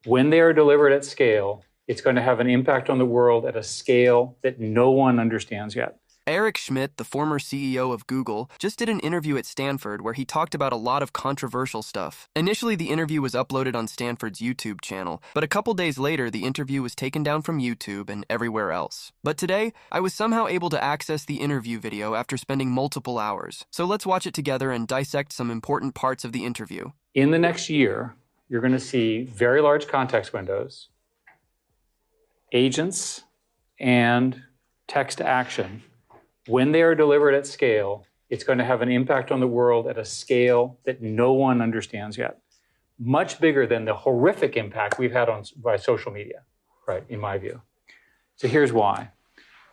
When they are delivered at scale, it's going to have an impact on the world at a scale that no one understands yet. Eric Schmidt, the former CEO of Google, just did an interview at Stanford where he talked about a lot of controversial stuff. Initially, the interview was uploaded on Stanford's YouTube channel, but a couple days later, the interview was taken down from YouTube and everywhere else. But today, I was somehow able to access the interview video after spending multiple hours. So let's watch it together and dissect some important parts of the interview. In the next year, you're going to see very large context windows, agents, and text to action. When they are delivered at scale, it's going to have an impact on the world at a scale that no one understands yet. Much bigger than the horrific impact we've had by social media, right, in my view. So here's why.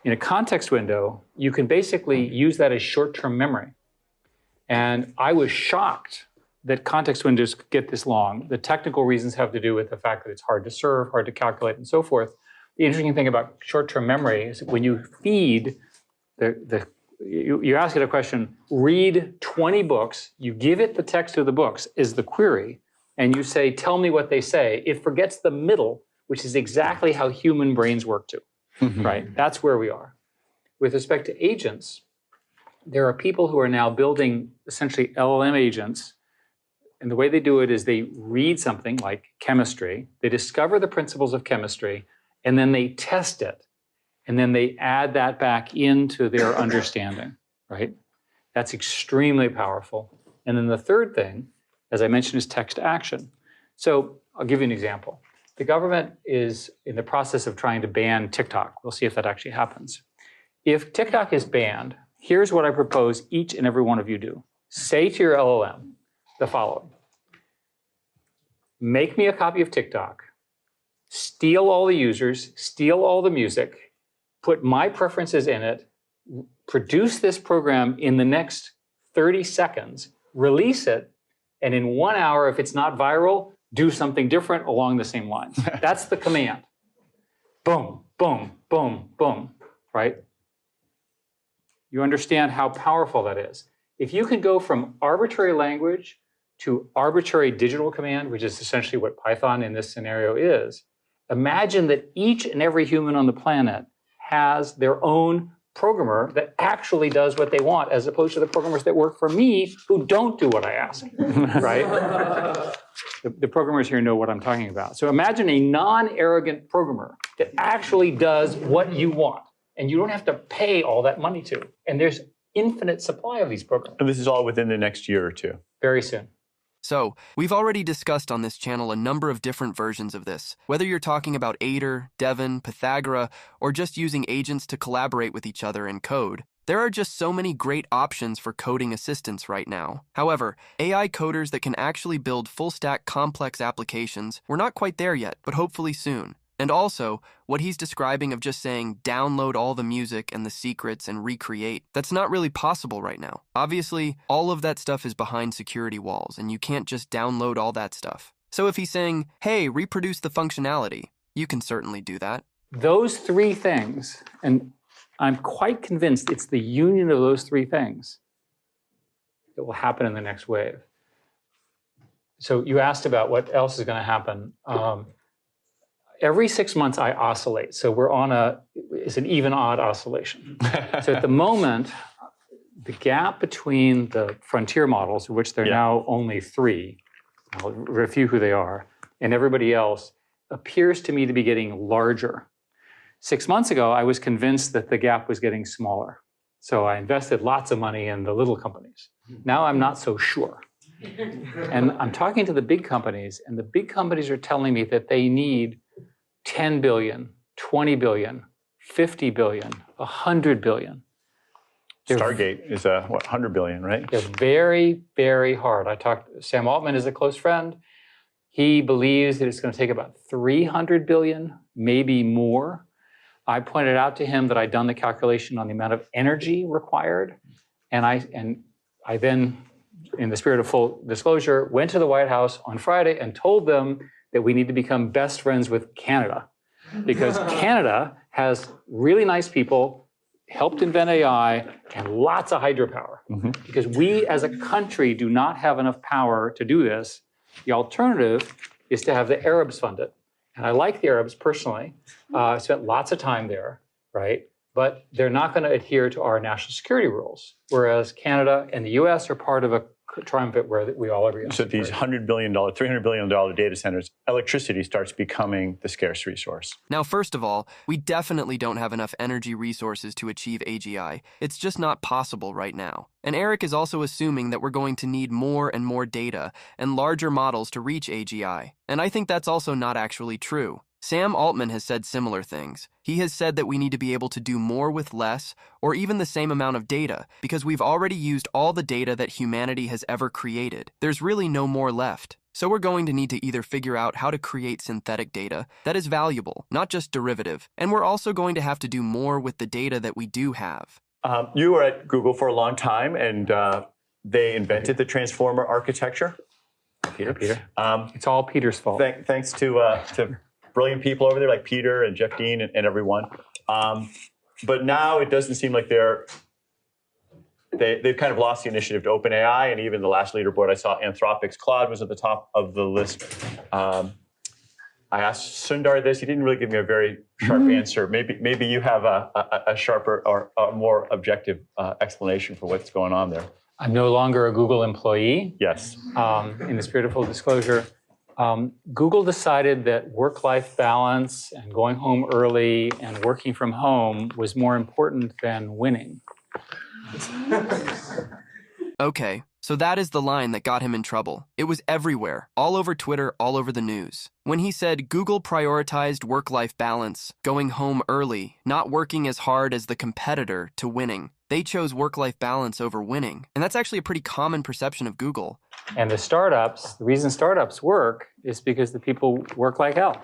In a context window, you can basically use that as short-term memory. And I was shocked that context windows get this long. The technical reasons have to do with the fact that it's hard to serve, hard to calculate, and so forth. The interesting thing about short-term memory is when you feed you ask it a question, read 20 books, you give it the text of the books is the query, and you say, tell me what they say. It forgets the middle, which is exactly how human brains work too, right? That's where we are. With respect to agents, there are people who are now building essentially LLM agents, and the way they do it is they read something like chemistry, they discover the principles of chemistry, and then they test it. And then they add that back into their understanding, right? That's extremely powerful. And then the third thing, as I mentioned, is text to action. So I'll give you an example. The government is in the process of trying to ban TikTok. We'll see if that actually happens. If TikTok is banned, here's what I propose each and every one of you do. Say to your LLM the following. Make me a copy of TikTok, steal all the users, steal all the music, put my preferences in it, produce this program in the next 30 seconds, release it, and in 1 hour, if it's not viral, do something different along the same lines. That's the command. Boom, boom, boom, boom, right? You understand how powerful that is. If you can go from arbitrary language to arbitrary digital command, which is essentially what Python in this scenario is, imagine that each and every human on the planet has their own programmer that actually does what they want, as opposed to the programmers that work for me who don't do what I ask, right? The programmers here know what I'm talking about. So imagine a non-arrogant programmer that actually does what you want, and you don't have to pay all that money to. And there's infinite supply of these programs. And this is all within the next year or two. Very soon. So, we've already discussed on this channel a number of different versions of this. Whether you're talking about Aider, Devin, Pythagora, or just using agents to collaborate with each other in code, there are just so many great options for coding assistance right now. However, AI coders that can actually build full-stack complex applications, we're not quite there yet, but hopefully soon. And also, what he's describing of just saying download all the music and the secrets and recreate, that's not really possible right now. Obviously, all of that stuff is behind security walls, and you can't just download all that stuff. So if he's saying, hey, reproduce the functionality, you can certainly do that. Those three things, and I'm quite convinced it's the union of those three things that will happen in the next wave. So you asked about what else is going to happen. Every 6 months I oscillate. So we're on it's an even odd oscillation. So at the moment, the gap between the frontier models, of which there are now only 3, I'll review who they are, and everybody else appears to me to be getting larger. 6 months ago, I was convinced that the gap was getting smaller. So I invested lots of money in the little companies. Now I'm not so sure. And I'm talking to the big companies, and the big companies are telling me that they need 10 billion, 20 billion, 50 billion, 100 billion. Stargate is 100 billion, right? They're very, very hard. Sam Altman is a close friend. He believes that it's going to take about 300 billion, maybe more. I pointed out to him that I'd done the calculation on the amount of energy required. And I then, in the spirit of full disclosure, went to the White House on Friday and told them that we need to become best friends with Canada, because Canada has really nice people, helped invent AI, and lots of hydropower. Because we as a country do not have enough power to do this. The alternative is to have the Arabs fund it. And I like the Arabs personally. I spent lots of time there, right? But they're not going to adhere to our national security rules, whereas Canada and the US are part of a triumvirate where we all agree on. So these $100 billion, $300 billion data centers, electricity starts becoming the scarce resource. Now, first of all, we definitely don't have enough energy resources to achieve AGI. It's just not possible right now. And Eric is also assuming that we're going to need more and more data and larger models to reach AGI. And I think that's also not actually true. Sam Altman has said similar things. He has said that we need to be able to do more with less, or even the same amount of data, because we've already used all the data that humanity has ever created. There's really no more left. So we're going to need to either figure out how to create synthetic data that is valuable, not just derivative, and we're also going to have to do more with the data that we do have. You were at Google for a long time, and they invented the transformer architecture. Peter. It's all Peter's fault. Thanks to brilliant people over there like Peter and Jeff Dean and everyone. But now it doesn't seem like they've kind of lost the initiative to OpenAI, and even the last leaderboard I saw, Anthropic's Claude was at the top of the list. I asked Sundar this. He didn't really give me a very sharp answer. Maybe you have a sharper or a more objective explanation for what's going on there. I'm no longer a Google employee. Yes. In the spirit of full disclosure, Google decided that work-life balance and going home early and working from home was more important than winning. Okay, so that is the line that got him in trouble. It was everywhere, all over Twitter, all over the news. When he said Google prioritized work-life balance, going home early, not working as hard as the competitor to winning. They chose work-life balance over winning. And that's actually a pretty common perception of Google. And the reason startups work is because the people work like hell.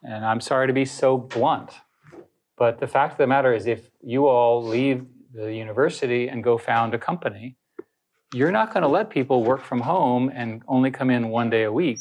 And I'm sorry to be so blunt, but the fact of the matter is if you all leave the university and go found a company, you're not going to let people work from home and only come in one day a week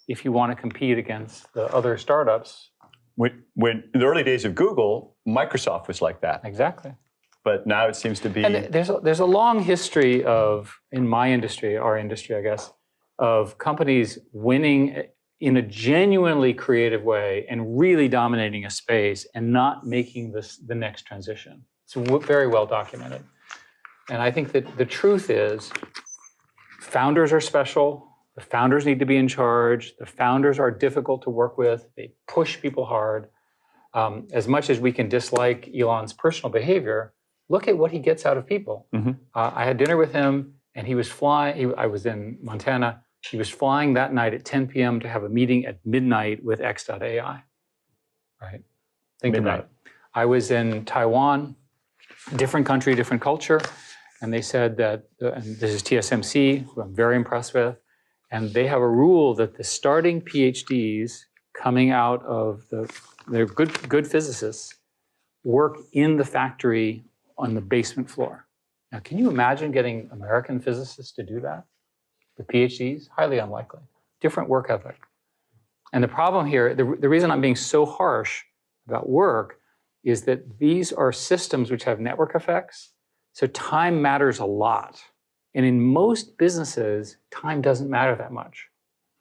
if you want to compete against the other startups. When in the early days of Google, Microsoft was like that. Exactly. But now it seems to be... And there's a long history of, in my industry, our industry, I guess, of companies winning in a genuinely creative way and really dominating a space and not making the next transition. It's very well documented. And I think that the truth is founders are special. The founders need to be in charge. The founders are difficult to work with. They push people hard. As much as we can dislike Elon's personal behavior, look at what he gets out of people. Mm-hmm. I had dinner with him, and he was flying. I was in Montana. He was flying that night at 10 p.m. to have a meeting at midnight with X.AI. Right? Think about it. I was in Taiwan, different country, different culture, and they said that, and this is TSMC, who I'm very impressed with, and they have a rule that the starting PhDs coming out of they're good physicists, work in the factory on the basement floor. Now, can you imagine getting American physicists to do that? The PhDs? Highly unlikely. Different work ethic. And the problem here, the reason I'm being so harsh about work is that these are systems which have network effects. So time matters a lot. And in most businesses, time doesn't matter that much,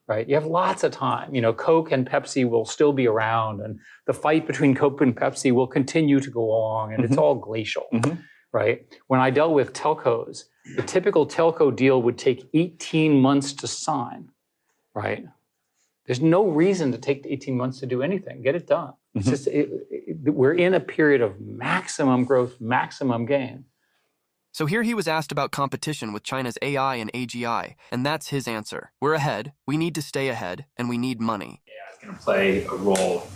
right? You have lots of time. You know, Coke and Pepsi will still be around, and the fight between Coke and Pepsi will continue to go along, and it's all glacial, right? When I dealt with telcos, the typical telco deal would take 18 months to sign, right? There's no reason to take 18 months to do anything. Get it done. It's just, we're in a period of maximum growth, maximum gain. So here he was asked about competition with China's AI and AGI, and that's his answer. We're ahead, we need to stay ahead, and we need money. AI is going to play a role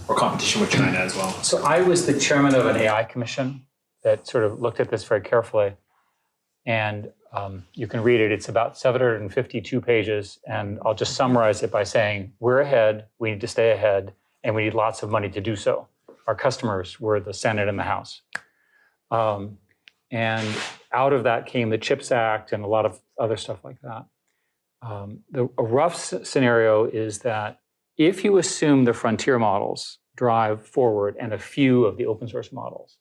or competition with China as well. So I was the chairman of an AI commission that sort of looked at this very carefully. And you can read it. It's about 752 pages. And I'll just summarize it by saying, we're ahead, we need to stay ahead, and we need lots of money to do so. Our customers were the Senate and the House. And out of that came the CHIPS Act and a lot of other stuff like that. A rough scenario is that if you assume the frontier models drive forward and a few of the open source models,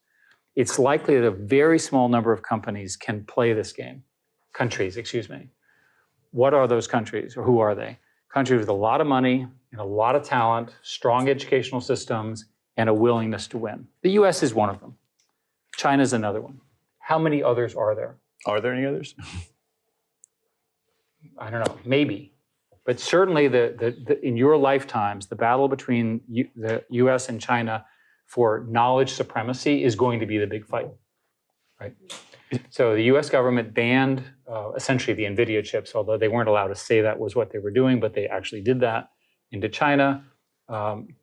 it's likely that a very small number of companies can play this game. Countries, excuse me. What are those countries, or who are they? countries with a lot of money and a lot of talent, strong educational systems, and a willingness to win. The US is one of them. China's another one. How many others are there? Are there any others? I don't know, maybe. But certainly in your lifetimes, the battle between the US and China for knowledge supremacy is going to be the big fight, right? So the US government banned essentially the NVIDIA chips, although they weren't allowed to say that was what they were doing, but they actually did that into China.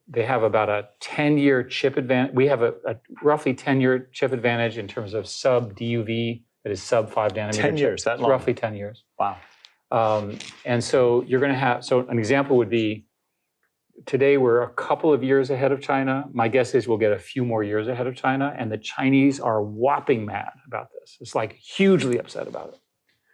They have about a 10-year chip advantage. We have a roughly 10-year chip advantage in terms of sub-DUV, that is sub 5 nanometer. 10 years, that long? Roughly 10 years. Wow. And so you're going to have, so an example would be, today we're a couple of years ahead of China. My guess is we'll get a few more years ahead of China, and the Chinese are whopping mad about this. It's like hugely upset about it.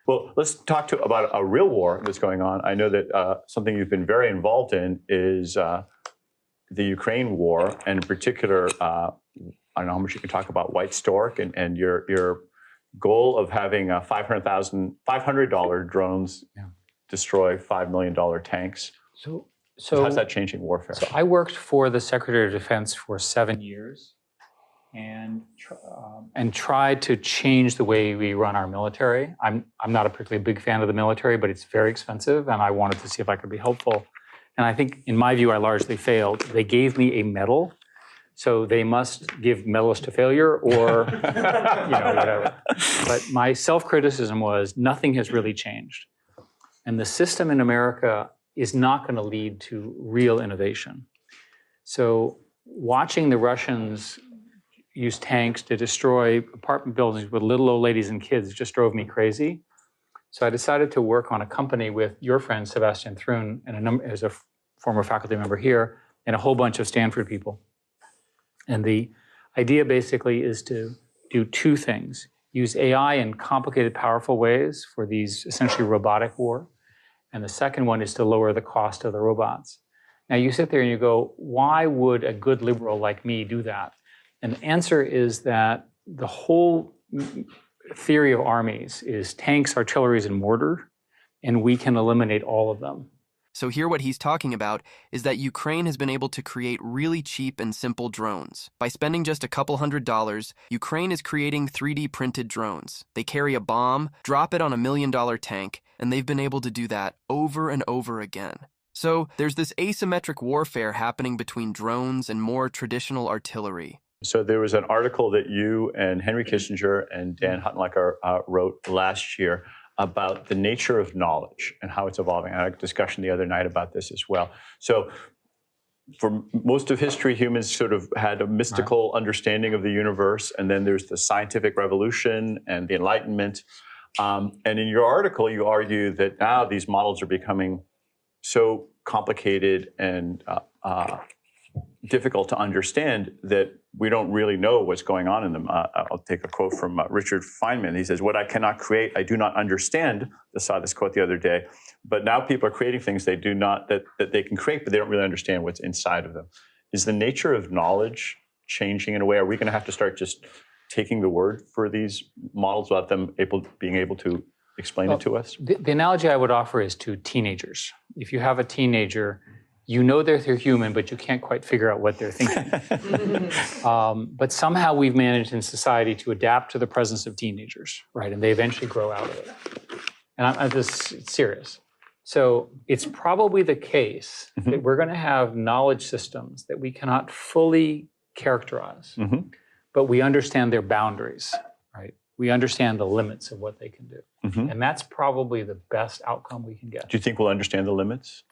Well, let's talk about a real war that's going on. I know that something you've been very involved in is the Ukraine war, and in particular, I don't know how much you can talk about White Stork and your goal of having $500 drones destroy $5 million tanks. So how's that changing warfare? So I worked for the Secretary of Defense for 7 years and tried to change the way we run our military. I'm not a particularly big fan of the military, but it's very expensive, and I wanted to see if I could be helpful. And I think, in my view, I largely failed. They gave me a medal, so they must give medals to failure or whatever. But my self-criticism was nothing has really changed. And the system in America is not going to lead to real innovation. So watching the Russians use tanks to destroy apartment buildings with little old ladies and kids just drove me crazy. So I decided to work on a company with your friend Sebastian Thrun, and as a former faculty member here, and a whole bunch of Stanford people. And the idea basically is to do two things: use AI in complicated, powerful ways for these essentially robotic war. And the second one is to lower the cost of the robots. Now you sit there and you go, why would a good liberal like me do that? And the answer is that the whole theory of armies is tanks, artillery, and mortar, and we can eliminate all of them. So here what he's talking about is that Ukraine has been able to create really cheap and simple drones. By spending just a couple $100s, Ukraine is creating 3D printed drones. They carry a bomb, drop it on $1 million tank, and they've been able to do that over and over again. So there's this asymmetric warfare happening between drones and more traditional artillery. So there was an article that you and Henry Kissinger and Dan Huttenlocher wrote last year about the nature of knowledge and how it's evolving. I had a discussion the other night about this as well. So for most of history, humans sort of had a mystical understanding of the universe, and then there's the scientific revolution and the Enlightenment. And in your article, you argue that now these models are becoming so complicated and difficult to understand that we don't really know what's going on in them. I'll take a quote from Richard Feynman. He says, "What I cannot create, I do not understand." I saw this quote the other day. But now people are creating things they do not, that they can create, but they don't really understand what's inside of them. Is the nature of knowledge changing in a way? Are we going to have to start just taking the word for these models without them being able to explain it to us? The analogy I would offer is to teenagers. If you have a teenager, you know they're human, but you can't quite figure out what they're thinking. But somehow we've managed in society to adapt to the presence of teenagers, right? And they eventually grow out of it. And I'm just serious. So it's probably the case that we're going to have knowledge systems that we cannot fully characterize, but we understand their boundaries, right? We understand the limits of what they can do. And that's probably the best outcome we can get. Do you think we'll understand the limits?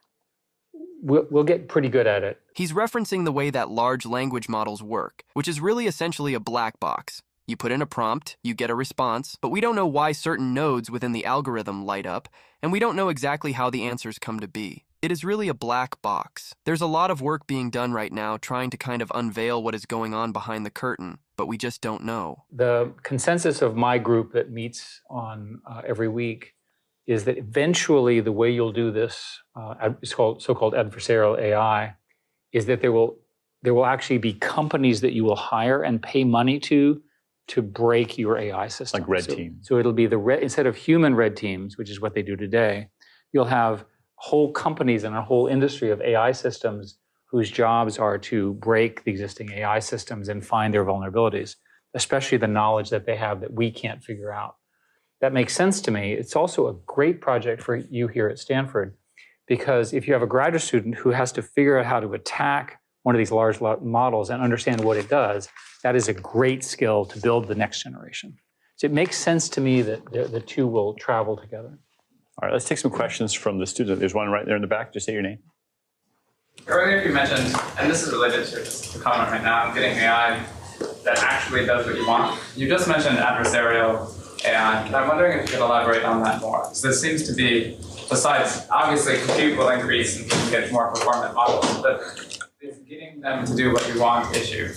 We'll get pretty good at it. He's referencing the way that large language models work, which is really essentially a black box. You put in a prompt, you get a response, but we don't know why certain nodes within the algorithm light up, and we don't know exactly how the answers come to be. It is really a black box. There's a lot of work being done right now trying to kind of unveil what is going on behind the curtain, but we just don't know. The consensus of my group that meets on every week is that eventually the way you'll do this, it's called so-called adversarial AI, is that there will actually be companies that you will hire and pay money to break your AI system. Like red team. So it'll be instead of human red teams, which is what they do today, you'll have whole companies and a whole industry of AI systems whose jobs are to break the existing AI systems and find their vulnerabilities, especially the knowledge that they have that we can't figure out. That makes sense to me. It's also a great project for you here at Stanford, because if you have a graduate student who has to figure out how to attack one of these large models and understand what it does, that is a great skill to build the next generation. So it makes sense to me that the two will travel together. All right, let's take some questions from the student. There's one right there in the back. Just say your name. Earlier you mentioned, and this is related to just the comment right now, getting AI that actually does what you want. You just mentioned adversarial AI, and I'm wondering if you could elaborate on that more. So this seems to be, besides, obviously compute will increase and people get more performant models, but is getting them to do what you want issue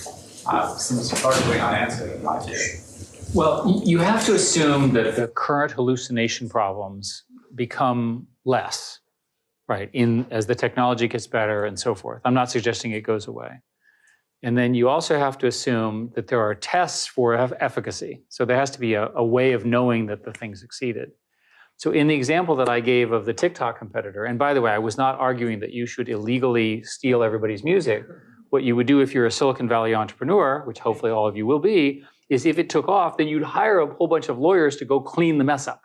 seems largely unanswered in my view. Well, you have to assume that the current hallucination problems become less, right, as the technology gets better and so forth. I'm not suggesting it goes away. And then you also have to assume that there are tests for efficacy. So there has to be a way of knowing that the thing succeeded. So in the example that I gave of the TikTok competitor, and by the way, I was not arguing that you should illegally steal everybody's music. What you would do if you're a Silicon Valley entrepreneur, which hopefully all of you will be, is if it took off, then you'd hire a whole bunch of lawyers to go clean the mess up,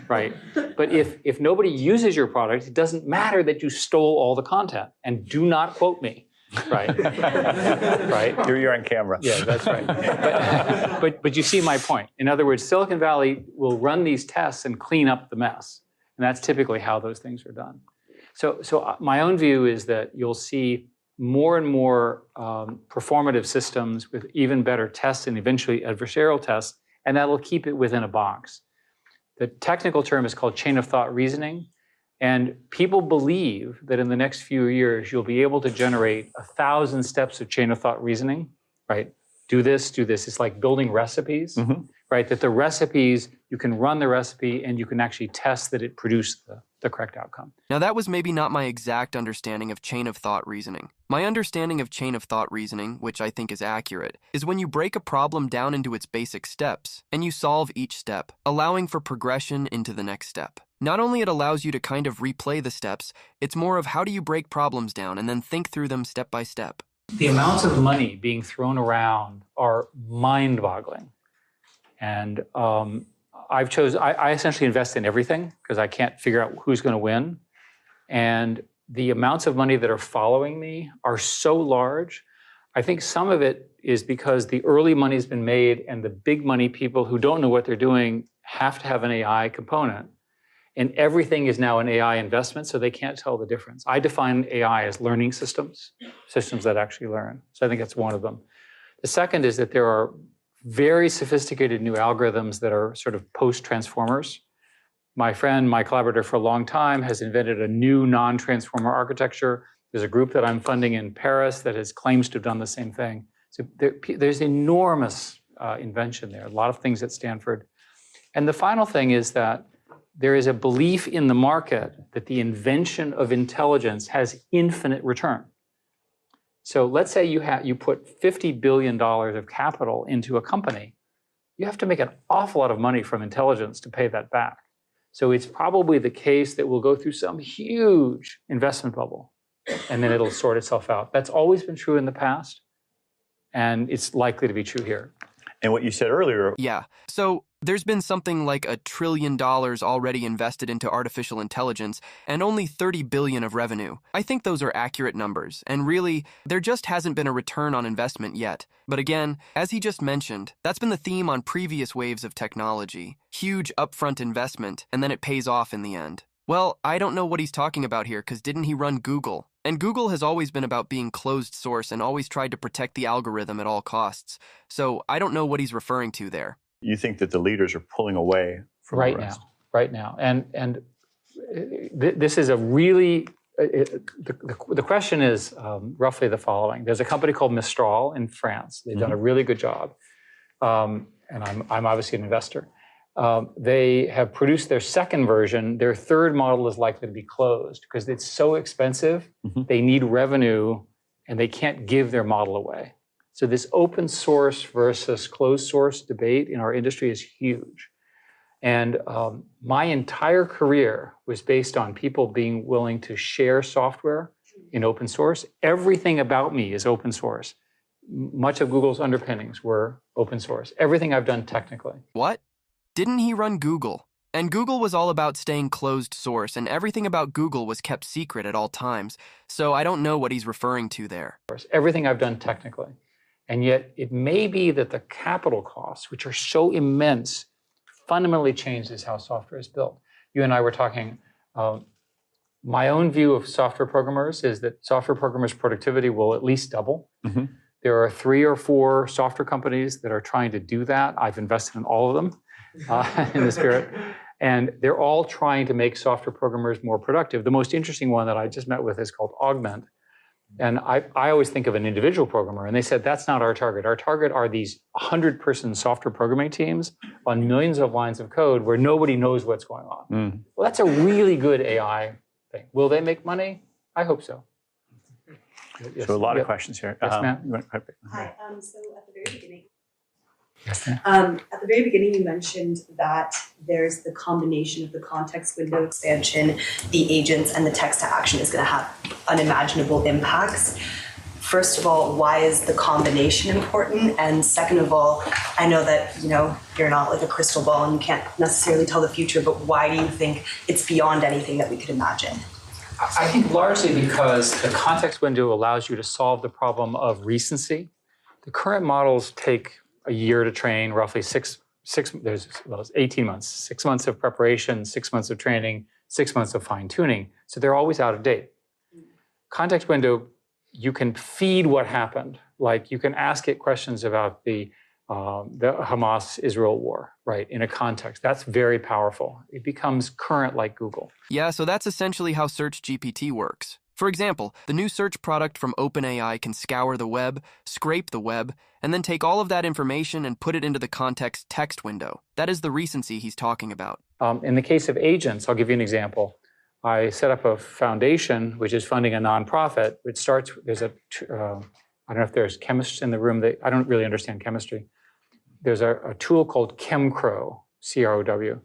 right? But if nobody uses your product, it doesn't matter that you stole all the content. And do not quote me. Right. Right. You're on camera. Yeah, that's right. But you see my point. In other words, Silicon Valley will run these tests and clean up the mess. And that's typically how those things are done. So my own view is that you'll see more and more performative systems with even better tests and eventually adversarial tests, and that'll keep it within a box. The technical term is called chain of thought reasoning. And people believe that in the next few years, you'll be able to generate 1,000 steps of chain of thought reasoning, right? Do this, do this. It's like building recipes, right? That the recipes, you can run the recipe and you can actually test that it produced the correct outcome. Now that was maybe not my exact understanding of chain of thought reasoning. My understanding of chain of thought reasoning, which I think is accurate, is when you break a problem down into its basic steps and you solve each step, allowing for progression into the next step. Not only it allows you to kind of replay the steps, it's more of how do you break problems down and then think through them step by step. The amounts of money being thrown around are mind-boggling. And I essentially invest in everything because I can't figure out who's going to win. And the amounts of money that are following me are so large. I think some of it is because the early money's been made and the big money people who don't know what they're doing have to have an AI component. And everything is now an AI investment, so they can't tell the difference. I define AI as learning systems, systems that actually learn. So I think that's one of them. The second is that there are very sophisticated new algorithms that are sort of post-transformers. My friend, my collaborator for a long time, has invented a new non-transformer architecture. There's a group that I'm funding in Paris that has claims to have done the same thing. So there's enormous invention there, a lot of things at Stanford. And the final thing is that there is a belief in the market that the invention of intelligence has infinite return. So let's say you put $50 billion of capital into a company. You have to make an awful lot of money from intelligence to pay that back. So it's probably the case that we'll go through some huge investment bubble, and then it'll sort itself out. That's always been true in the past, and it's likely to be true here. And what you said earlier. Yeah. So there's been something like $1 trillion already invested into artificial intelligence and only 30 billion of revenue. I think those are accurate numbers. And really, there just hasn't been a return on investment yet. But again, as he just mentioned, that's been the theme on previous waves of technology. Huge upfront investment, and then it pays off in the end. Well, I don't know what he's talking about here, because didn't he run Google? And Google has always been about being closed source and always tried to protect the algorithm at all costs. So I don't know what he's referring to there. You think that the leaders are pulling away from the rest? Right now. And this is a really, the question is roughly the following. There's a company called Mistral in France. They've done a really good job. And I'm obviously an investor. They have produced their second version. Their third model is likely to be closed because it's so expensive. They need revenue and they can't give their model away. So this open source versus closed source debate in our industry is huge. And my entire career was based on people being willing to share software in open source. Everything about me is open source. Much of Google's underpinnings were open source. Everything I've done technically. What? Didn't he run Google? And Google was all about staying closed source, and everything about Google was kept secret at all times. So I don't know what he's referring to there. Everything I've done technically. And yet it may be that the capital costs, which are so immense, fundamentally changes how software is built. You and I were talking, my own view of software programmers is that software programmers' productivity will at least double. Mm-hmm. There are 3 or 4 software companies that are trying to do that. I've invested in all of them in the spirit. And they're all trying to make software programmers more productive. The most interesting one that I just met with is called Augment. And I always think of an individual programmer, and they said, that's not our target. Our target are these 100-person software programming teams on millions of lines of code where nobody knows what's going on. Mm. Well, that's a really good AI thing. Will they make money? I hope so. Yes. So a lot of questions here. Yes, ma'am. Hi. So at the very beginning, you mentioned that there's the combination of the context window expansion, the agents, and the text to action is going to have unimaginable impacts. First of all, why is the combination important? And second of all, I know that you're not like a crystal ball and you can't necessarily tell the future, but why do you think it's beyond anything that we could imagine? I think largely because the context window allows you to solve the problem of recency. The current models take a year to train, roughly 18 months, 6 months of preparation, 6 months of training, 6 months of fine tuning. So they're always out of date. Context window, you can feed what happened. Like you can ask it questions about the Hamas-Israel war, right, in a context. That's very powerful. It becomes current like Google. Yeah, so that's essentially how Search GPT works. For example, the new search product from OpenAI can scour the web, scrape the web, and then take all of that information and put it into the context text window. That is the recency he's talking about. In the case of agents, I'll give you an example. I set up a foundation which is funding a nonprofit. It starts, there's I don't know if there's chemists in the room. I don't really understand chemistry. There's a tool called ChemCrow, C-R-O-W,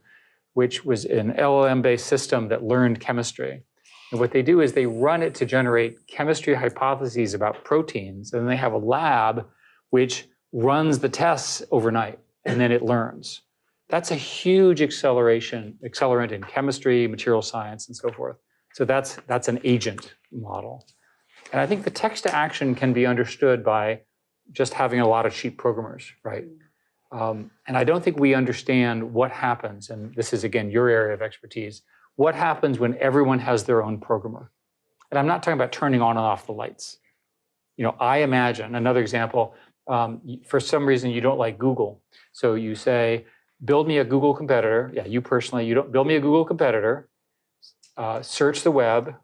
which was an LLM-based system that learned chemistry. And what they do is they run it to generate chemistry hypotheses about proteins, and then they have a lab which runs the tests overnight, and then it learns. That's a huge accelerant in chemistry, material science, and so forth. So that's an agent model. And I think the text to action can be understood by just having a lot of cheap programmers, right? And I don't think we understand what happens, and this is, again, your area of expertise, what happens when everyone has their own programmer. And I'm not talking about turning on and off the lights. I imagine, another example, for some reason you don't like Google. So you say, build me a Google competitor. Yeah, you personally, build me a Google competitor, search the web,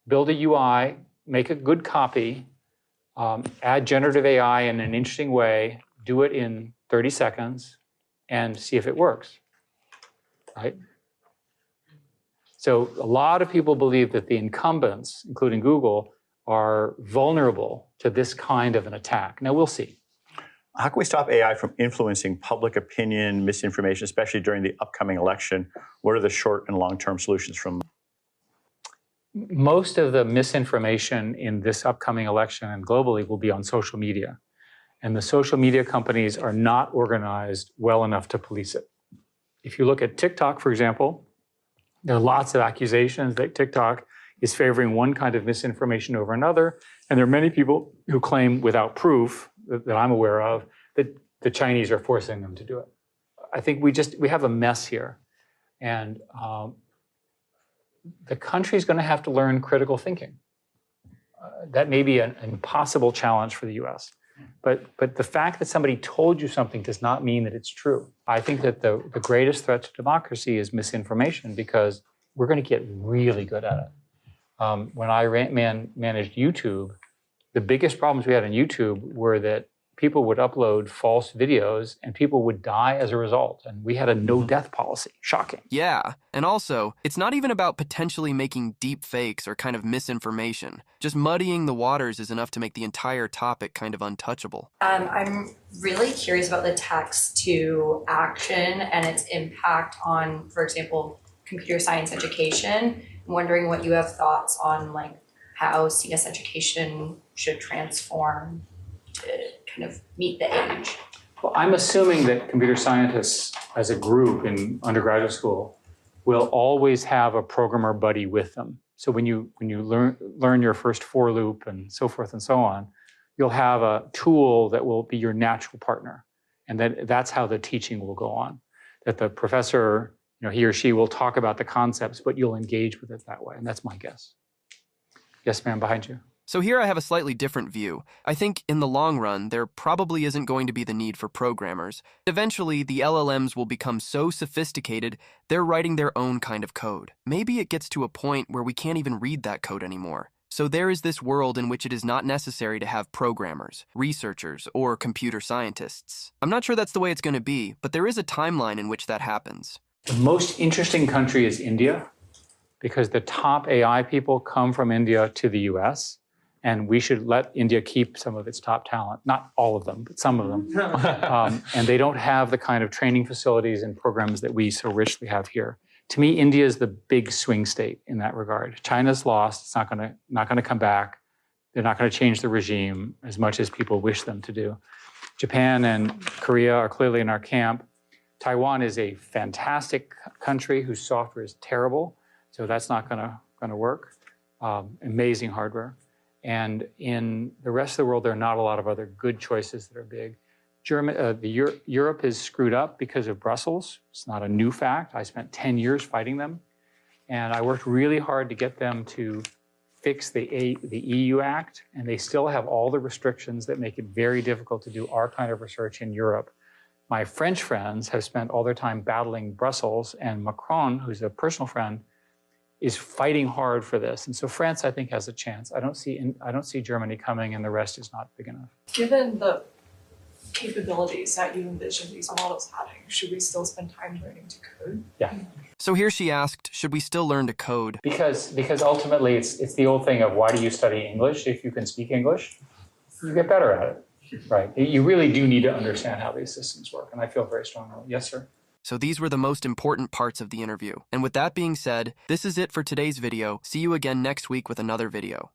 build a UI, make a good copy, add generative AI in an interesting way, do it in 30 seconds, and see if it works, right? So a lot of people believe that the incumbents, including Google, are vulnerable to this kind of an attack. Now, we'll see. How can we stop AI from influencing public opinion, misinformation, especially during the upcoming election? What are the short and long-term solutions from? Most of the misinformation in this upcoming election and globally will be on social media. And the social media companies are not organized well enough to police it. If you look at TikTok, for example, there are lots of accusations that TikTok is favoring one kind of misinformation over another. And there are many people who claim without proof that I'm aware of that the Chinese are forcing them to do it. I think we have a mess here. And the country's going to have to learn critical thinking. That may be an impossible challenge for the US. But the fact that somebody told you something does not mean that it's true. I think that the greatest threat to democracy is misinformation because we're going to get really good at it. When I managed YouTube, the biggest problems we had on YouTube were that people would upload false videos and people would die as a result. And we had a no death policy. Shocking. Yeah, and also, it's not even about potentially making deep fakes or kind of misinformation. Just muddying the waters is enough to make the entire topic kind of untouchable. I'm really curious about the text to action and its impact on, for example, computer science education. I'm wondering what you have thoughts on like how CS education should transform to kind of meet the age. Well, I'm assuming that computer scientists as a group in undergraduate school will always have a programmer buddy with them. So when you learn your first for loop and so forth and so on, you'll have a tool that will be your natural partner. And that's how the teaching will go on. That the professor, he or she will talk about the concepts, but you'll engage with it that way. And that's my guess. Yes, ma'am, behind you. So here I have a slightly different view. I think in the long run, there probably isn't going to be the need for programmers. Eventually, the LLMs will become so sophisticated, they're writing their own kind of code. Maybe it gets to a point where we can't even read that code anymore. So there is this world in which it is not necessary to have programmers, researchers, or computer scientists. I'm not sure that's the way it's going to be, but there is a timeline in which that happens. The most interesting country is India, because the top AI people come from India to the US, and we should let India keep some of its top talent. Not all of them, but some of them. And they don't have the kind of training facilities and programs that we so richly have here. To me, India is the big swing state in that regard. China's lost. It's not going to come back. They're not going to change the regime as much as people wish them to do. Japan and Korea are clearly in our camp. Taiwan is a fantastic country whose software is terrible, so that's not going to work. Amazing hardware. And in the rest of the world, there are not a lot of other good choices that are big. Europe is screwed up because of Brussels. It's not a new fact. I spent 10 years fighting them. And I worked really hard to get them to fix the EU Act. And they still have all the restrictions that make it very difficult to do our kind of research in Europe. My French friends have spent all their time battling Brussels, and Macron, who's a personal friend, is fighting hard for this. And so France, I think, has a chance. I don't see Germany coming, and the rest is not big enough. Given the capabilities that you envision these models having, should we still spend time learning to code? Yeah. So here she asked, should we still learn to code? Because ultimately it's the old thing of why do you study English? If you can speak English, you get better at it, right? You really do need to understand how these systems work, and I feel very strongly. Yes, sir. So these were the most important parts of the interview. And with that being said, this is it for today's video. See you again next week with another video.